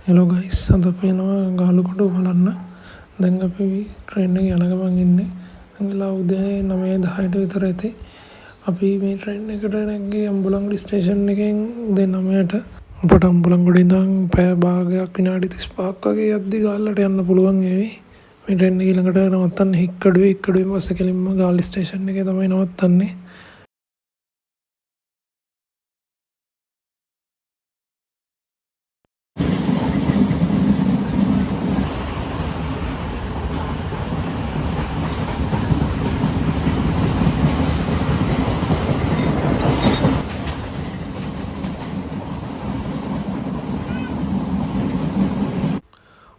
Hello guys අද අපි යනවා ගාලුකොටු බලන්න. දැන් අපි ට්‍රේන් එකේ යන ගමන් ඉන්නේ. දැන් වෙලාව උදේ 9:10ට විතර ඇති. අපි මේ ට්‍රේන් එකට නැග්ගේ අම්බුලන්ගොඩ ස්ටේෂන් එකෙන් උදේ 9ට. අපට අම්බුලන්ගොඩ ඉඳන් පැය භාගයක් විනාඩි 35ක් වගේ යද්දි ගාල්ලට යන්න පුළුවන් වේවි. මේ ට්‍රේන් එක ඊළඟට නවත්තන්නේ හික්කඩුවේ. හික්කඩුවෙන් පස්සේ කෙලින්ම ගාල්ල ස්ටේෂන් එකේ තමයි නවත්තන්නේ.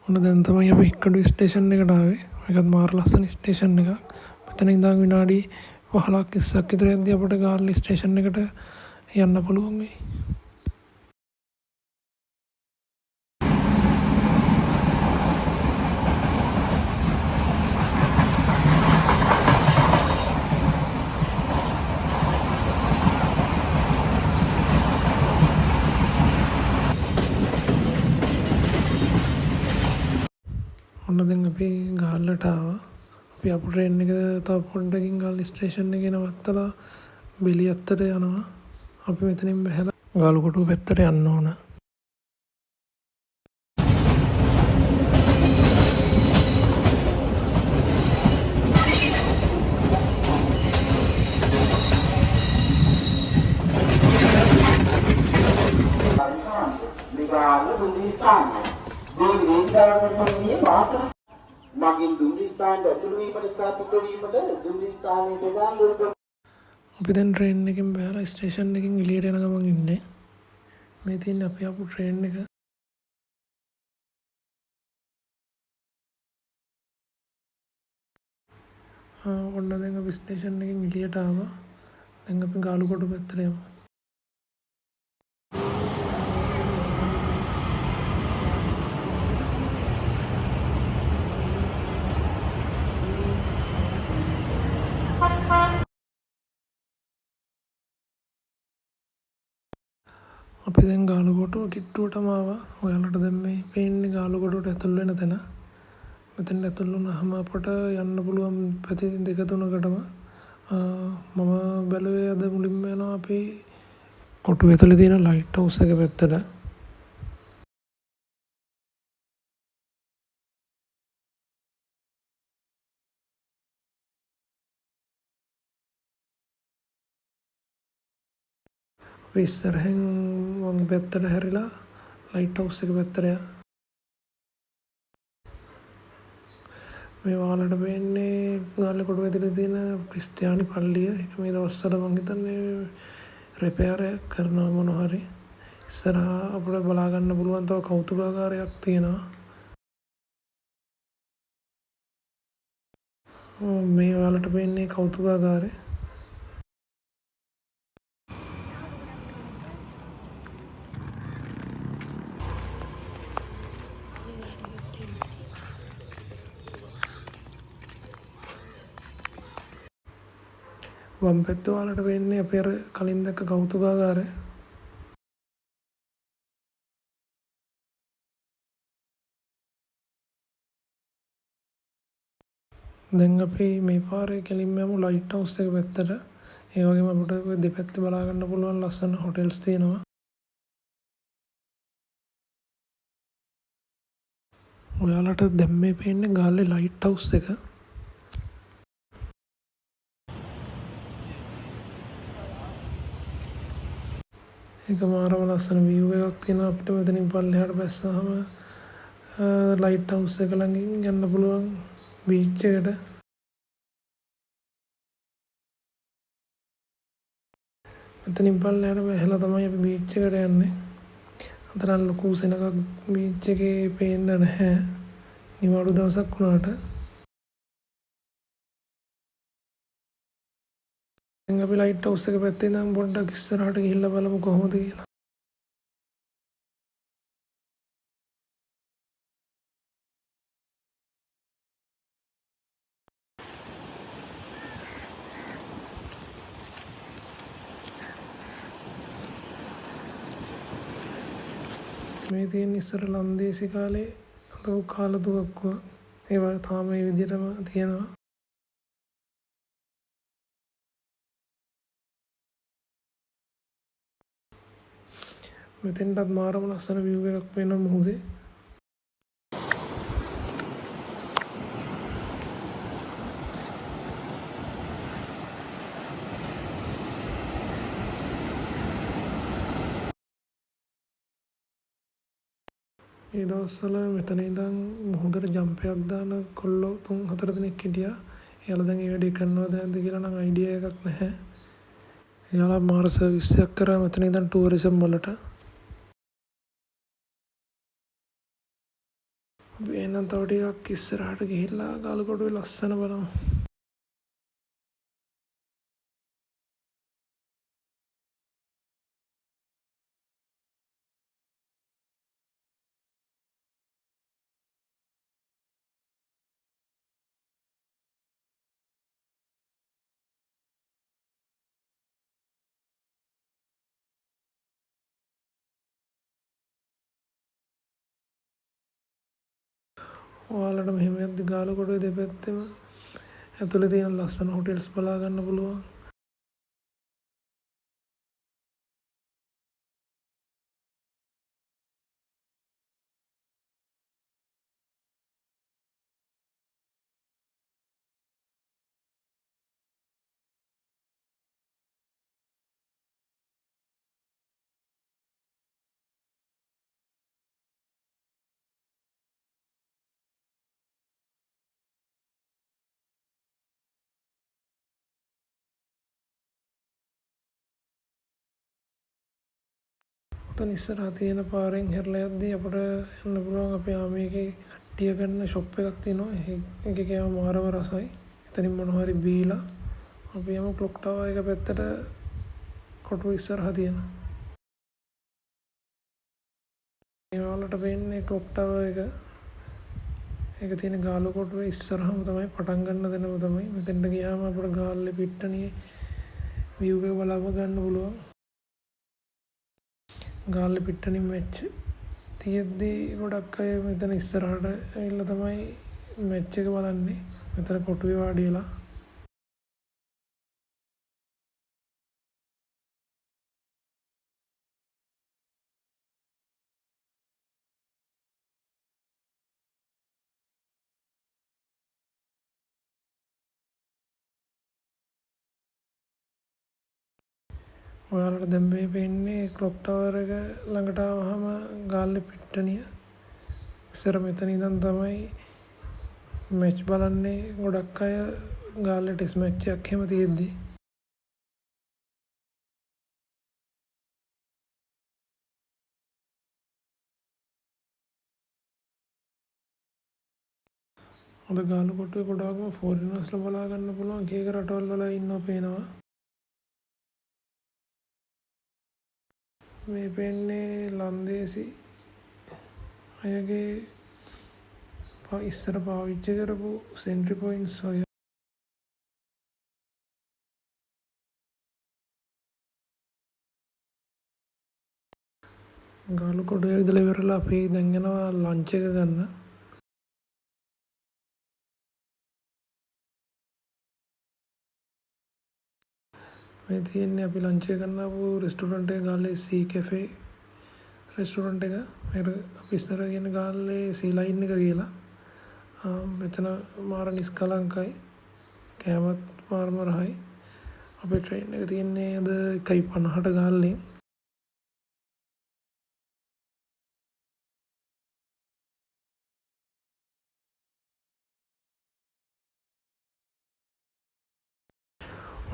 ඔන්න දැන් තමයි අපි හික්කඩුවේ ස්ටේෂන් එකට ආවේ. මේකත් මාර ලස්සන ස්ටේෂන් එකක්. මෙතන ඉඳන් විනාඩි 15ක් 20ක් විතර යද්දී අපිට ගාල්ල ස්ටේෂන් එකට යන්න පුළුවන් වෙයි. ඔන්න දැන් අපි ගාල්ලට ආවා. අපි අපු ට්‍රේන් එක තව පොඩ්ඩකින් ගාල්ල ස්ටේෂන් එකේ නවත්තලා බෙලියත්තට යනවා. අපි මෙතනින් බැහැලා ගාලුකොටුව පැත්තට යන්න ඕන. මගින් දුම්රිස්ථානයට ඇතුළු වීමට සහ පිටවීමට දුම්රිස්ථානයේ ප්‍රධාන දුර්ග අපි දැන් ට්‍රේන් එකෙන් බැහැලා ස්ටේෂන් එකෙන් එළියට යන ගමන් ඉන්නේ. මේ තියෙන්නේ අපි ආපු ට්‍රේන් එක. ඔන්න දැන් අපි ස්ටේෂන් එකෙන් එළියට ආවා. දැන් අපි ගාලුකොටු පැත්තට යමු. අපි දැන් ගාලුකොටුව කිට්ටුවටම ආවා. ඔයාලට දැන් මේ පේන්නේ ගාලුකොටුවට ඇතුල් වෙන තැන. මෙතෙන් ඇතුල් වුණාම අපට යන්න පුළුවන් පැති දෙක තුනකටම. මම බැලුවේ අද මුලින්ම යනවා අපි කොටුව ඇතුලේ තියෙන ලයිට් හවුස් එක පැත්තට. අපි ඉස්සරහෙන් වම් පැත්තට හැරිලා ලයිට් හවුස් එක පැත්තට යනවා. මේ ඔයාලට පේන්නේ ගාල්ලකොටුව ඇතුලේ තියෙන ක්‍රිස්තියානි පල්ලිය. ඒක මේ දවස්වල මං හිතන්නේ රිපෙයාර් කරනවා මොනවා හරි. ඉස්සරහා අපිට බලා ගන්න පුළුවන් තව කෞතුකාගාරයක් තියෙනවා. මේ ඔයාලට පේන්නේ කෞතුකාගාරය. වම් පැත්ත ඔයාලට පේන්නේ අපි අර කලින් දැක්ක කෞතුකාගාරය. දැන් අපි මේ පාරේ කෙලින්ම යමු ලයිට් හවුස් එක පැත්තට. ඒ වගේම අපිට දෙපැත්තේ බලා ගන්න පුළුවන් ලස්සන හොටෙල්ස් තියෙනවා. ඔයාලට දැන් මේ පේන්නේ ගාල්ලේ ලයිට් හවුස් එක. ඒක මාරම ලස්සන view එකක් තියෙනවා. අපිට මෙතනින් පල්ලෙහාට බැස්සාම ලයිට් හවුස් එක ළඟින් යන්න පුළුවන් බීච් එකට. මෙතනින් පල්ලෙහාට බැහැලා තමයි අපි බීච් එකට යන්නේ. අතන ලොකු සෙනඟක් බීච් එකේ පේන්න නැහැ. නිවාඩු දවසක් වුණාට. දැන් අපි ලයිට් හවුස් එක පැත්තේ ඉඳන් පොඩ්ඩක් ඉස්සරහට ගිහිල්ලා බලමු කොහොමද කියලා. මේ තියෙන ඉස්සර ලන්දේසි කාලේ අලු කාලතුවක්කුව. ඒවා තාම මේ විදිහටම තියෙනවා. මෙතෙන්ටත් මාරම ලස්සන view එකක් වෙනවා මුහුදේ. ඒ දවස්වල මෙතන ඉඳන් මුහුදට ජම්ප් එකක් දාන කොල්ලෝ 3-4 දෙනෙක් හිටියා. එයාලා දැන් ඒ වැඩේ කරනවද නැද්ද කියලා නම් අයිඩියා එකක් නැහැ. එයාලා මාර සර්විස් එකක් කරා මෙතන ඉඳන් ටූරිසම් වලට. අපි එහෙනම් තව ටිකක් ඉස්සරහට ගිහිල්ලා ගාලකොටුවේ ලස්සන බලමු. ඔයාලට මෙහෙම යද්දි ගාලකොටුවේ දෙපැත්තෙම ඇතුලේ තියෙන ලස්සන හොටෙල්ස් බලා ගන්න පුළුවන්. ඔතන ඉස්සරහා තියෙන පාරෙන් හැරලා යද්දී අපිට යන්න පුළුවන් අපේ ආමේගේ ටිය ගන්න ෂොප් එකක් තියෙනවා. ඒකේ කෑම මාරව රසයි. එතනින් මොනවා හරි බීලා අපි යමු ක්ලොක් ටවර් එක පැත්තට කොටුව ඉස්සරහා තියෙනවා. මේ වලට වෙන්නේ ක්ලොක් ටවර් එක. ඒක තියෙන ගාලකොටුවේ ඉස්සරහම තමයි පටන් ගන්න දෙනම තමයි. මෙතෙන්ට ගියාම අපිට ගාල්ලේ පිට්ටනියේ view එක බලව ගන්න පුළුවන්. ගාල්ලේ පිට්ටනින් මැච් තියෙද්දී ගොඩක් අය මෙතන ඉස්සරහට ඇවිල්ලා තමයි මැච් එක බලන්නේ. මෙතන කොටුවේ වාඩි වෙලා. ඔයාලට දැන් මේ පේන්නේ ක්ලොක් ටවර් එක ළඟට ආවහම ගාල්ලේ පිට්ටනිය. ඉස්සර මෙතන ඉඳන් තමයි මැච් බලන්නේ ගොඩක් අය ගාල්ලේ ටෙස්ට් මැච් එකක් එහෙම තියෙද්දි. අද ගාලකොටුවේ ගොඩාක්ම ෆෝරිනර්ස්ලා බලා ගන්න පුළුවන්. එක එක රටවල් වල ඉන්නව පේනවා. මේ පේන්නේ ලන්දේසි අයගේ ඉස්සර පාවිච්චි කරපු සෙන්ට්‍රි පොයින්ට්ස් වගේ. ගාලකොටුවේ ඉඳලා ඉවරලා අපි දැන් යනවා ලන්ච් එක ගන්න. මේ තියෙන්නේ අපි ලන්ච් එක ගන්න ආපු රෙස්ටෝරන්ට් එක ගාල්ලේ සී කැෆේ රෙස්ටෝරන්ට් එක. මේකට අපි ඉස්සර කියන ගාල්ලේ සී ලයින් එක කියලා. මෙතන මාර නිස්කලංකයි. කෑමත් මාරම රහයි. අපේ ට්‍රේන් එක තියෙන්නේ අද 1:50ට ගාල්ලේ.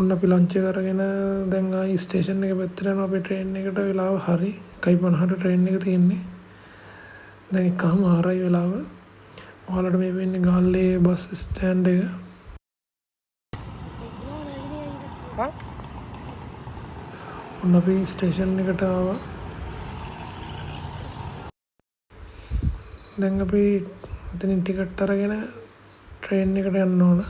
ඔන්න අපි ලන්ච් එක අරගෙන දැන් ආයි ස්ටේෂන් එක පැත්තට යනවා. අපේ ට්‍රේන් එකට වෙලාව හරි 1:50ට ට්‍රේන් එක තියෙන්නේ. දැන් 1:00 වෙලාව. ඔයාලට මේ වෙන්නේ ගාල්ලේ බස් ස්ටෑන්ඩ් එක. ඔන්න අපි ස්ටේෂන් එකට ආවා. දැන් අපි එතනින් ටිකට් අරගෙන ට්‍රේන් එකට යන්න ඕන.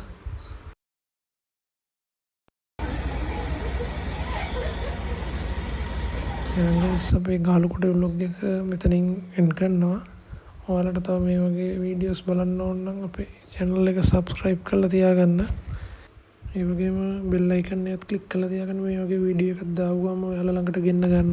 එහෙනම් guys අපේ ගාලුකොටේ vlog එක මෙතනින් end කරනවා. ඔයාලට තව මේ වගේ වීඩියෝස් බලන්න ඕන නම් අපේ channel එක subscribe කරලා තියාගන්න. ඒ වගේම bell icon එකත් click කරලා තියාගන්න මේ වගේ වීඩියෝ එකක් දාපුවම ඔයාලා ළඟට ගෙන්න ගන්න.